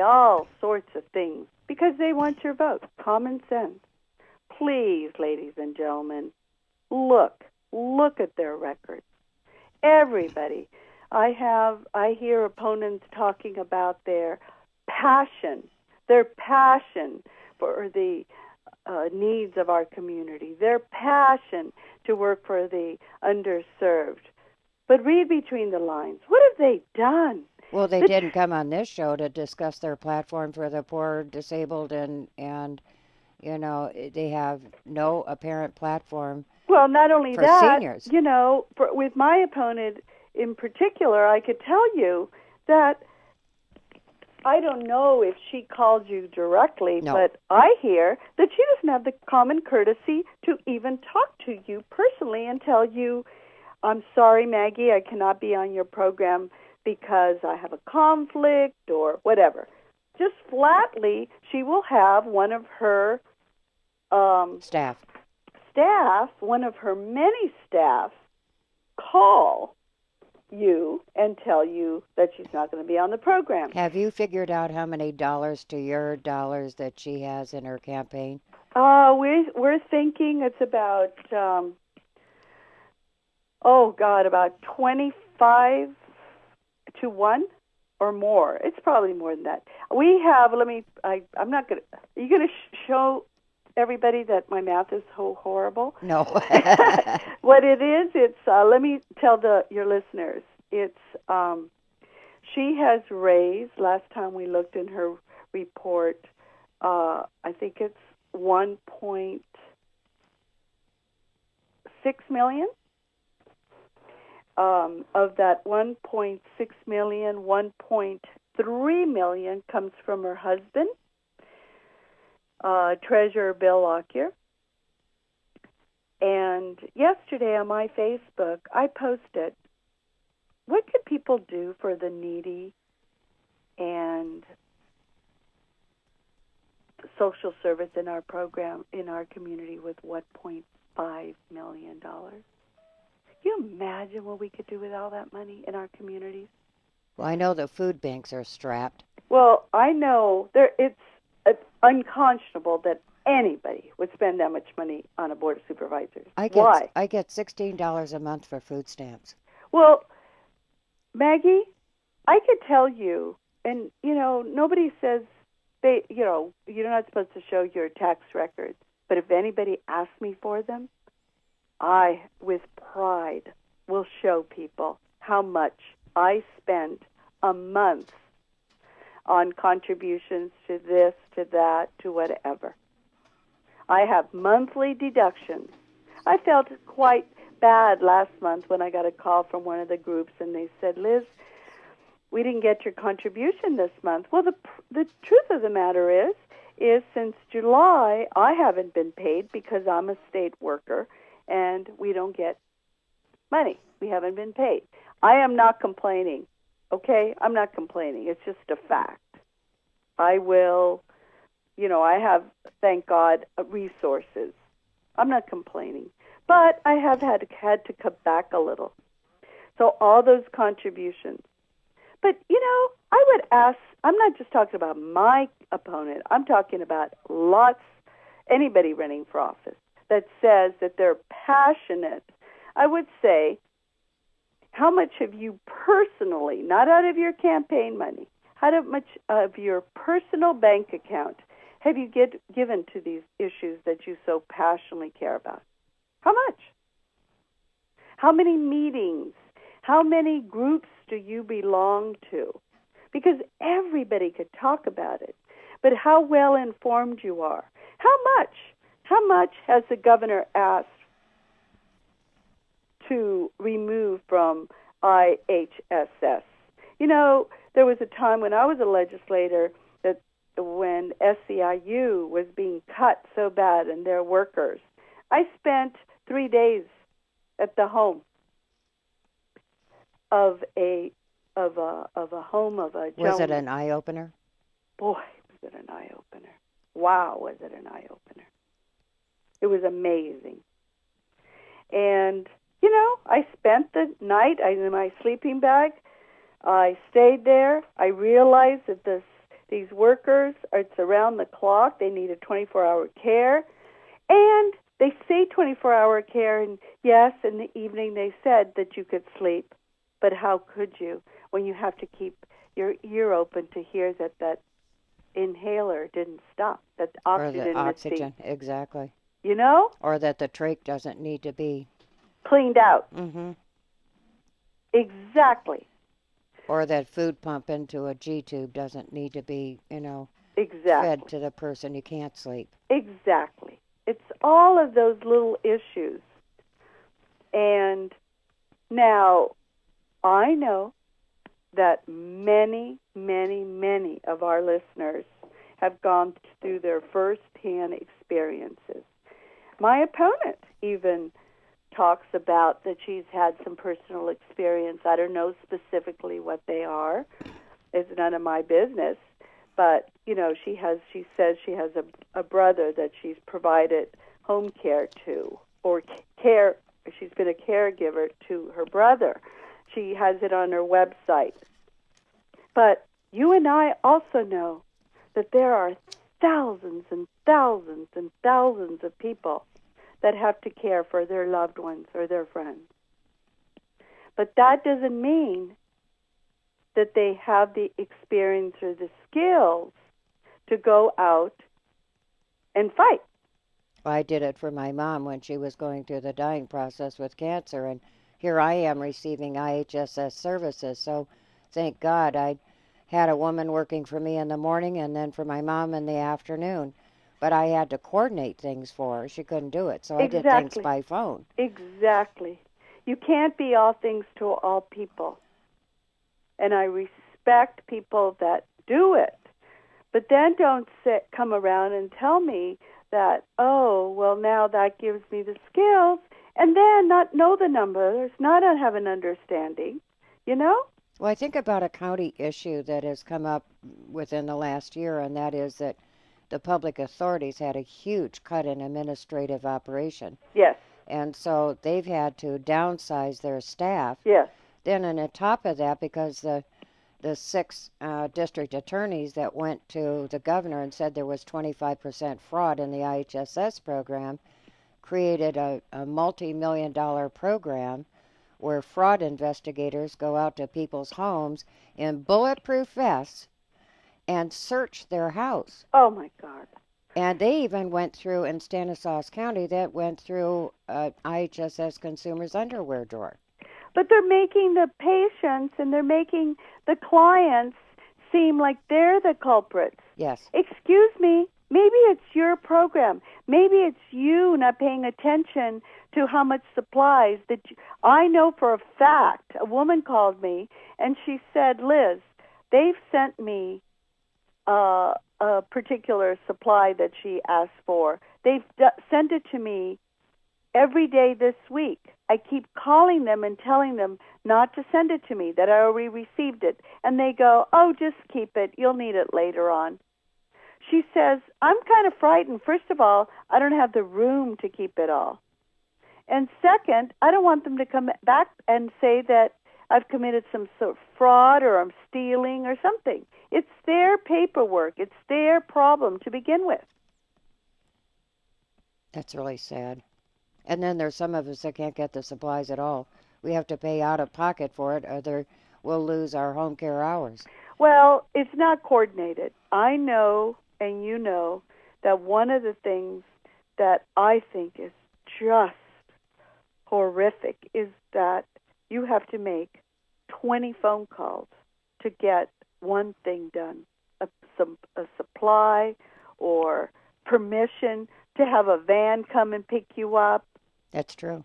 all sorts of things because they want your vote. Common sense. Please, ladies and gentlemen, look at their records. Everybody. I hear opponents talking about their passion for the needs of our community, their passion to work for the underserved. But read between the lines. What have they done? Well, they didn't come on this show to discuss their platform for the poor, disabled, and they have no apparent platform. Well, not only for that, seniors. With my opponent in particular, I could tell you that I don't know if she called you directly, No. but I hear that she doesn't have the common courtesy to even talk to you personally and tell you, I'm sorry, Maggie, I cannot be on your program because I have a conflict or whatever. Just flatly, she will have one of her staff, one of her many staff, call you and tell you that she's not going to be on the program. Have you figured out how many dollars to your dollars that she has in her campaign? We're thinking it's about about 25 to 1 or more. It's probably more than that. We have. I'm not going to. Are you going to show everybody that my math is so horrible? No. What it is, it's let me tell your listeners. It's she has raised, last time we looked in her report, I think it's 1.6 million. Of that 1.6 million, 1.3 million comes from her husband, Treasurer Bill Lockyer. And yesterday on my Facebook, I posted, what could people do for the needy and social service in our program, in our community with $1.5 million? Can you imagine what we could do with all that money in our communities? Well, I know the food banks are strapped. Well, I know it's unconscionable that anybody would spend that much money on a board of supervisors. Why? I get $16 a month for food stamps. Well, Maggie, I could tell you, and nobody says you're not supposed to show your tax records, but if anybody asks me for them, I, with pride, will show people how much I spend a month on contributions to this, to that, to whatever. I have monthly deductions. I felt quite bad last month when I got a call from one of the groups, and they said, Liz, we didn't get your contribution this month. Well, the truth of the matter is since July, I haven't been paid because I'm a state worker, and we don't get money. We haven't been paid. I am not complaining, okay? I'm not complaining. It's just a fact. I will, I have, thank God, resources. I'm not complaining. But I have had to cut back a little. So all those contributions. But, I would ask, I'm not just talking about my opponent. I'm talking about anybody running for office that says that they're passionate. I would say, how much have you personally, not out of your campaign money, how much of your personal bank account have you given to these issues that you so passionately care about? How much? How many meetings? How many groups do you belong to? Because everybody could talk about it, but how well informed you are. How much? How much has the governor asked to remove from IHSS? There was a time when I was a legislator that when SEIU was being cut so bad and their workers, I spent 3 days at the home of a home of a gentleman. Was it an eye opener? Boy, was it an eye opener! Wow, was it an eye opener! It was amazing. And, I spent the night in my sleeping bag. I stayed there. I realized that These workers, it's around the clock. They need a 24-hour care. And they say 24-hour care, and yes, in the evening they said that you could sleep. But how could you when you have to keep your ear open to hear that inhaler didn't stop, that the Or the oxygen oxygen, machine, exactly. you know, Or that the trach doesn't need to be. cleaned out. Mm-hmm. Exactly. Or that food pump into a G tube doesn't need to be, fed Exactly. to the person. You can't sleep. Exactly. It's all of those little issues. And now I know that many, many, many of our listeners have gone through their first-hand experiences. My opponent even talks about that she's had some personal experience. I don't know specifically what they are. It's none of my business. But, she says she has a brother that she's provided home care to, or she's been a caregiver to her brother. She has it on her website. But you and I also know that there are thousands and thousands and thousands of people that have to care for their loved ones or their friends. But that doesn't mean that they have the experience or the skills to go out and fight. Well, I did it for my mom when she was going through the dying process with cancer, and here I am receiving IHSS services. So thank God I had a woman working for me in the morning and then for my mom in the afternoon. But I had to coordinate things for her. She couldn't do it, so I did things by phone. Exactly. You can't be all things to all people. And I respect people that do it. But then don't come around and tell me that, oh, well, now that gives me the skills, and then not know the numbers, not have an understanding, Well, I think about a county issue that has come up within the last year, and that is that the public authorities had a huge cut in administrative operation. Yes. And so they've had to downsize their staff. Yes. Then on the top of that, because the 6 district attorneys that went to the governor and said there was 25% fraud in the IHSS program, created a multi-million-dollar program where fraud investigators go out to people's homes in bulletproof vests and search their house. Oh, my God. And they even went through, in Stanislaus County, that went through IHSS consumers' underwear drawer. But they're making the patients and they're making the clients seem like they're the culprits. Yes. Excuse me, maybe it's your program. Maybe it's you not paying attention to how much supplies that I know for a fact. A woman called me and she said, Liz, they've sent me a particular supply that she asked for. They've sent it to me every day this week. I keep calling them and telling them not to send it to me, that I already received it. And they go, oh, just keep it. You'll need it later on. She says, I'm kind of frightened. First of all, I don't have the room to keep it all. And second, I don't want them to come back and say that I've committed some sort of fraud or I'm stealing or something. It's their paperwork. It's their problem to begin with. That's really sad. And then there's some of us that can't get the supplies at all. We have to pay out of pocket for it, or we'll lose our home care hours. Well, it's not coordinated. I know, and you know, that one of the things that I think is just horrific is that you have to make 20 phone calls to get one thing done, a supply or permission to have a van come and pick you up. That's true.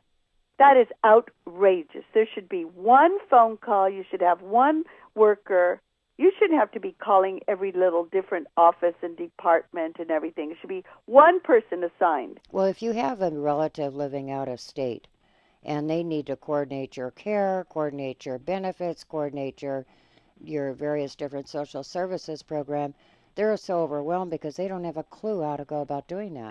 That is outrageous. There should be one phone call. You should have one worker. You shouldn't have to be calling every little different office and department and everything. It should be one person assigned. Well, if you have a relative living out of state and they need to coordinate your care, coordinate your benefits, coordinate your various different social services program, they're so overwhelmed because they don't have a clue how to go about doing that.